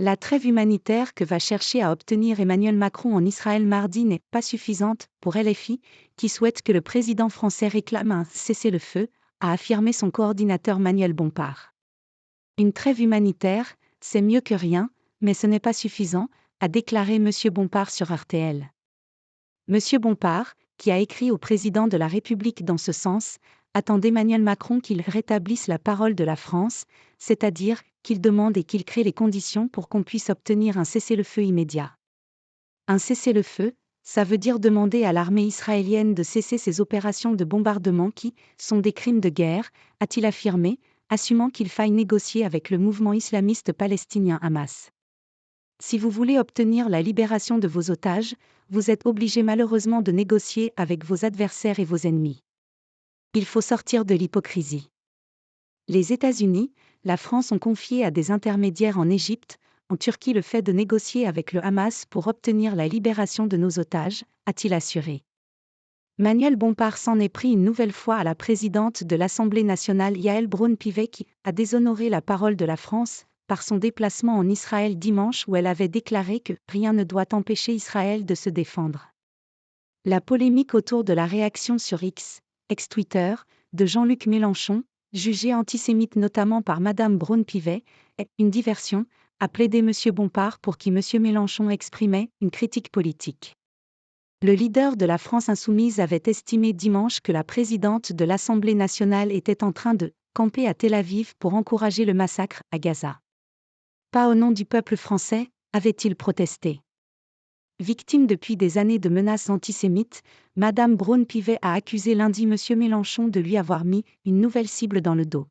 La trêve humanitaire que va chercher à obtenir Emmanuel Macron en Israël mardi n'est pas suffisante pour LFI, qui souhaite que le président français réclame un cessez-le-feu, a affirmé son coordinateur Manuel Bompard. Une trêve humanitaire, c'est mieux que rien, mais ce n'est pas suffisant, a déclaré M. Bompard sur RTL. M. Bompard, qui a écrit au président de la République dans ce sens, attend d'Emmanuel Macron qu'il rétablisse la parole de la France, c'est-à-dire qu'il demande et qu'il crée les conditions pour qu'on puisse obtenir un cessez-le-feu immédiat. Un cessez-le-feu, ça veut dire demander à l'armée israélienne de cesser ses opérations de bombardement qui sont des crimes de guerre, a-t-il affirmé, assumant qu'il faille négocier avec le mouvement islamiste palestinien Hamas. Si vous voulez obtenir la libération de vos otages, vous êtes obligé malheureusement de négocier avec vos adversaires et vos ennemis. Il faut sortir de l'hypocrisie. Les États-Unis, la France ont confié à des intermédiaires en Égypte, en Turquie le fait de négocier avec le Hamas pour obtenir la libération de nos otages, a-t-il assuré. Manuel Bompard s'en est pris une nouvelle fois à la présidente de l'Assemblée nationale Yael Braun-Pivet qui a déshonoré la parole de la France par son déplacement en Israël dimanche où elle avait déclaré que rien ne doit empêcher Israël de se défendre. La polémique autour de la réaction sur X, ex-Twitter, de Jean-Luc Mélenchon, jugé antisémite notamment par Madame Braun-Pivet, est une diversion, a plaidé M. Bompard pour qui M. Mélenchon exprimait une critique politique. Le leader de la France insoumise avait estimé dimanche que la présidente de l'Assemblée nationale était en train de camper à Tel Aviv pour encourager le massacre à Gaza. Pas au nom du peuple français, avait-il protesté. Victime depuis des années de menaces antisémites, Madame Braun-Pivet a accusé lundi M. Mélenchon de lui avoir mis une nouvelle cible dans le dos.